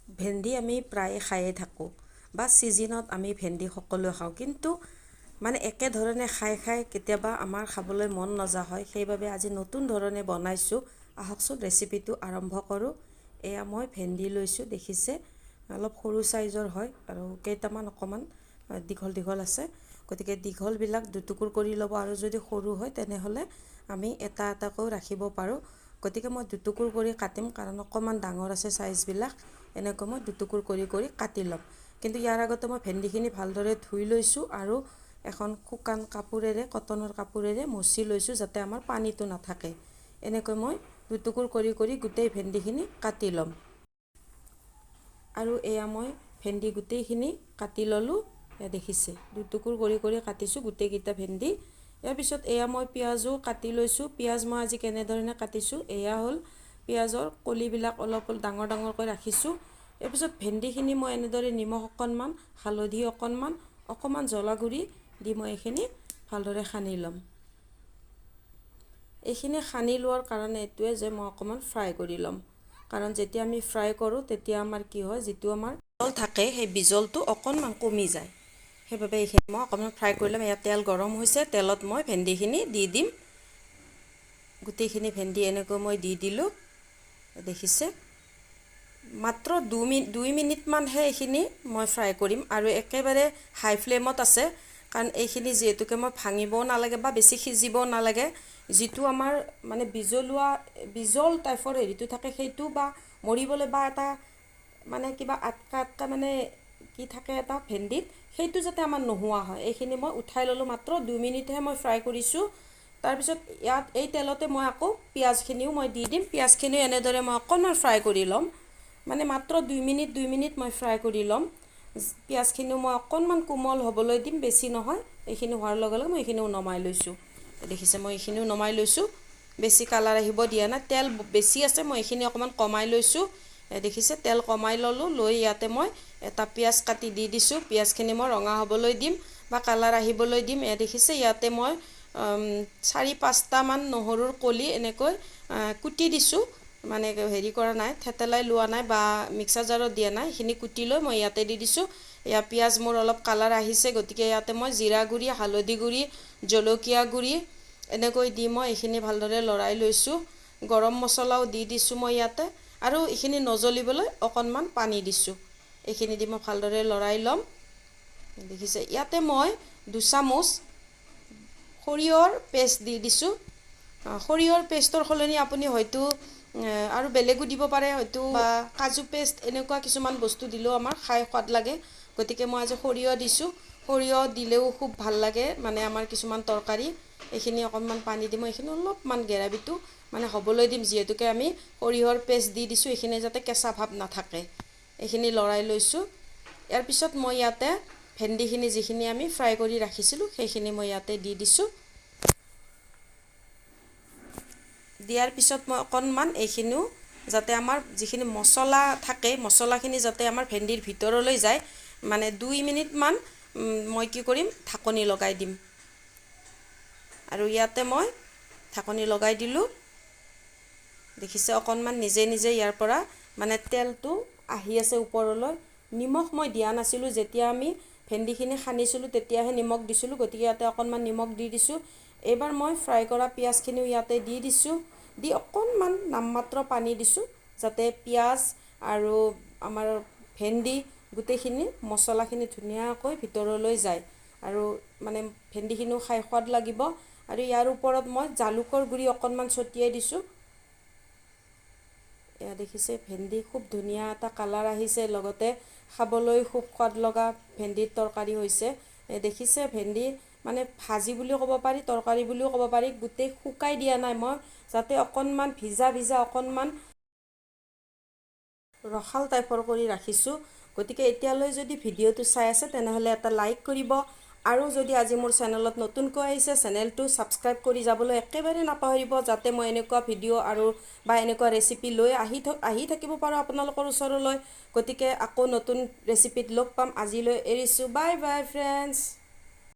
ভেন্দি আমি প্ৰায়ে খায়ে থাকোঁ বা ছিজনত আমি ভেন্দি সকলোৱে খাওঁ, কিন্তু মানে একেধৰণে খাই কেতিয়াবা আমাৰ খাবলৈ মন নযোৱা হয়। সেইবাবে আজি নতুন ধৰণে বনাইছোঁ। আহকচোন ৰেচিপিটো আৰম্ভ কৰোঁ। এয়া মই ভেন্দি লৈছোঁ, দেখিছে অলপ সৰু চাইজৰ হয় আৰু কেইটামান অকণমান দীঘল দীঘল আছে। গতিকে দীঘলবিলাক দুটুকুৰ কৰি ল'ব, আৰু যদি সৰু হয় তেনেহ'লে আমি এটা এটাকৈ ৰাখিব পাৰোঁ। গতিকে মই দুটুকুৰ কৰি কাটিম, কাৰণ অকণমান ডাঙৰ আছে চাইজবিলাক। এনেকৈ মই দুটুকুৰ কৰি কাটি ল'ম। কিন্তু ইয়াৰ আগতে মই ভেন্দিখিনি ভালদৰে ধুই লৈছোঁ আৰু এখন শুকান কাপোৰেৰে, কটনৰ কাপোৰেৰে মচি লৈছোঁ, যাতে আমাৰ পানীটো নাথাকে। এনেকৈ মই দুটুকুৰ কৰি গোটেই ভেন্দিখিনি কাটি ল'ম। আৰু এয়া মই ভেন্দি গোটেইখিনি কাটি ল'লোঁ। এয়া দেখিছে দুটুকুৰ কৰি কাটিছোঁ গোটেইকেইটা ভেন্দি। ইয়াৰ পিছত এয়া মই পিঁয়াজো কাটি লৈছোঁ। পিঁয়াজ মই আজি কেনেধৰণে কাটিছোঁ, এয়া হ'ল পিঁয়াজৰ কলিবিলাক অলপ ডাঙৰ ডাঙৰকৈ ৰাখিছোঁ। ইয়াৰ পিছত ভেন্দিখিনি মই এনেদৰে নিমখ অকণমান, হালধি অকণমান জ্বলা গুড়ি দি মই এইখিনি ভালদৰে সানি ল'ম। এইখিনি সানি লোৱাৰ কাৰণে এইটোৱে যে মই অকণমান ফ্ৰাই কৰি ল'ম, কাৰণ যেতিয়া আমি ফ্ৰাই কৰোঁ তেতিয়া আমাৰ কি হয়, যিটো আমাৰ বিজল থাকে সেই বিজলটো অকণমান কমি যায়। সেইবাবে এইখিনি মই অকণমান ফ্ৰাই কৰি ল'ম। ইয়াত তেল গৰম হৈছে, তেলত মই ভেন্দিখিনি দি দিম। গোটেইখিনি ভেন্দি এনেকৈ মই দি দিলোঁ, দেখিছে। মাত্ৰ 2 মিনিটমানহে এইখিনি মই ফ্ৰাই কৰিম, আৰু একেবাৰে হাই ফ্লেমত আছে, কাৰণ এইখিনি যিহেতুকে মই ভাঙিবও নালাগে বা বেছি সিজিবও নালাগে। যিটো আমাৰ মানে বিজল টাইপৰ হেৰিটো থাকে, সেইটো বা মৰিবলৈ বা এটা মানে কিবা আটকা মানে কি থাকে এটা ভেন্দিত, সেইটো যাতে আমাৰ নোহোৱা হয়। এইখিনি মই উঠাই ল'লোঁ, মাত্ৰ 2 মিনিটহে মই ফ্ৰাই কৰিছোঁ। তাৰপিছত ইয়াত এই তেলতে মই আকৌ পিঁয়াজখিনিও মই দি দিম। পিঁয়াজখিনিও এনেদৰে মই অকণমান ফ্ৰাই কৰি ল'ম, মানে মাত্ৰ 2 মিনিট মই ফ্ৰাই কৰি ল'ম। পিঁয়াজখিনিও মই অকণমান কোমল হ'বলৈ দিম, বেছি নহয়। এইখিনি হোৱাৰ লগে লগে মই এইখিনিও নমাই লৈছোঁ। দেখিছে মই এইখিনিও নমাই লৈছোঁ, বেছি কালাৰ আহিব দিয়া নাই। তেল বেছি আছে, মই এইখিনি অকণমান কমাই লৈছোঁ। দেখিছে তেল কমাই ল'লোঁ, লৈ ইয়াতে মই এটা পিঁয়াজ কাটি দি দিছোঁ। পিঁয়াজখিনি মই ৰঙা হ'বলৈ দিম বা কালাৰ আহিবলৈ দিম। দেখিছে ইয়াতে মই 4-5টামান নহৰুৰ কলি এনেকৈ কুটি দিছোঁ, মানে হেৰি কৰা নাই, থেতেলাই লোৱা নাই বা মিক্সাৰ জাৰত দিয়া নাই। সেইখিনি কুটি লৈ মই ইয়াতে দি দিছোঁ। এয়া পিঁয়াজ মোৰ অলপ কালাৰ আহিছে, গতিকে ইয়াতে মই জিৰা গুড়ি, হালধি গুড়ি, জলকীয়া গুড়ি এনেকৈ দি মই এইখিনি ভালদৰে লৰাই লৈছোঁ। গৰম মছলাও দি দিছোঁ মই ইয়াতে, আৰু এইখিনি নজ্বলিবলৈ অকণমান পানী দিছোঁ। এইখিনি দি মই ভালদৰে লৰাই ল'ম। দেখিছে ইয়াতে মই 2 চামুচ সৰিয়হৰ পেষ্ট দি দিছোঁ। সৰিয়হৰ পেষ্টৰ সলনি আপুনি হয়তো আৰু বেলেগো দিব পাৰে, হয়তো বা কাজু পেষ্ট, এনেকুৱা কিছুমান বস্তু দিলেও আমাৰ খাই সোৱাদ লাগে। গতিকে মই আজি সৰিয়হ দিছোঁ। সৰিয়হ দিলেও খুব ভাল লাগে, মানে আমাৰ কিছুমান তৰকাৰী। এইখিনি অকণমান পানী দি মই এইখিনি অলপমান গ্ৰেভিটো মানে হ'বলৈ দিম, যিহেতুকে আমি সৰিয়হৰ পেষ্ট দি দিছোঁ। এইখিনি যাতে কেঁচা ভাৱ নাথাকে, এইখিনি লৰাই লৈছোঁ। ইয়াৰ পিছত মই ইয়াতে ভেন্দিখিনি যিখিনি আমি ফ্ৰাই কৰি ৰাখিছিলোঁ, সেইখিনি মই ইয়াতে দি দিছোঁ। দিয়াৰ পিছত মই অকণমান এইখিনিও যাতে আমাৰ যিখিনি মছলা থাকে, মছলাখিনি যাতে আমাৰ ভেন্দিৰ ভিতৰলৈ যায়, মানে 2 মিনিটমান মই কি কৰিম, ঢাকনি লগাই দিম। আৰু ইয়াতে মই ঢাকনি লগাই দিলোঁ। দেখিছে অকণমান নিজে ইয়াৰ পৰা মানে তেলটো আহি আছে ওপৰলৈ। নিমখ মই দিয়া নাছিলোঁ, যেতিয়া আমি ভেন্দিখিনি সানিছিলোঁ তেতিয়াহে নিমখ দিছিলোঁ, গতিকে ইয়াতে অকণমান নিমখ দি দিছোঁ। এইবাৰ মই ফ্ৰাই কৰা পিঁয়াজখিনিও ইয়াতে দি দিছোঁ, দি অকণমান নামমাত্ৰ পানী দিছোঁ, যাতে পিঁয়াজ আৰু আমাৰ ভেন্দি গোটেইখিনি মছলাখিনি ধুনীয়াকৈ ভিতৰলৈ যায়, আৰু মানে ভেন্দিখিনিও খাই সোৱাদ লাগিব। আৰু ইয়াৰ ওপৰত মই জালুকৰ গুড়ি অকণমান ছটিয়াই দিছোঁ। এয়া দেখিছে ভেন্দি খুব ধুনীয়া এটা কালাৰ আহিছে, লগতে খাবলৈ খুব সোৱাদ লগা ভেন্দিৰ তৰকাৰী হৈছে। দেখিছে ভেন্দি মানে ভাজি বুলিও ক'ব পাৰি, তৰকাৰী বুলিও ক'ব পাৰি। গোটেই শুকাই দিয়া নাই মই, যাতে অকণমান ভিজা অকণমান ৰসাল টাইপৰ কৰি ৰাখিছোঁ। গতিকে এতিয়ালৈ যদি ভিডিঅ'টো চাই আছে তেনেহ'লে এটা লাইক কৰিব, আৰু যদি আজি মোৰ চেনেলত নতুনকৈ আহিছে চেনেলটো ছাবস্ক্ৰাইব কৰি যাবলৈ একেবাৰে নাপাহৰিব, যাতে মই এনেকুৱা ভিডিঅ' আৰু বা এনেকুৱা ৰেচিপি লৈ আহি থাকিব পাৰোঁ আপোনালোকৰ ওচৰলৈ। গতিকে আকৌ নতুন ৰেচিপিত লগ পাম। আজিলৈ এৰিছোঁ, বাই বাই ফ্ৰেণ্ডছ।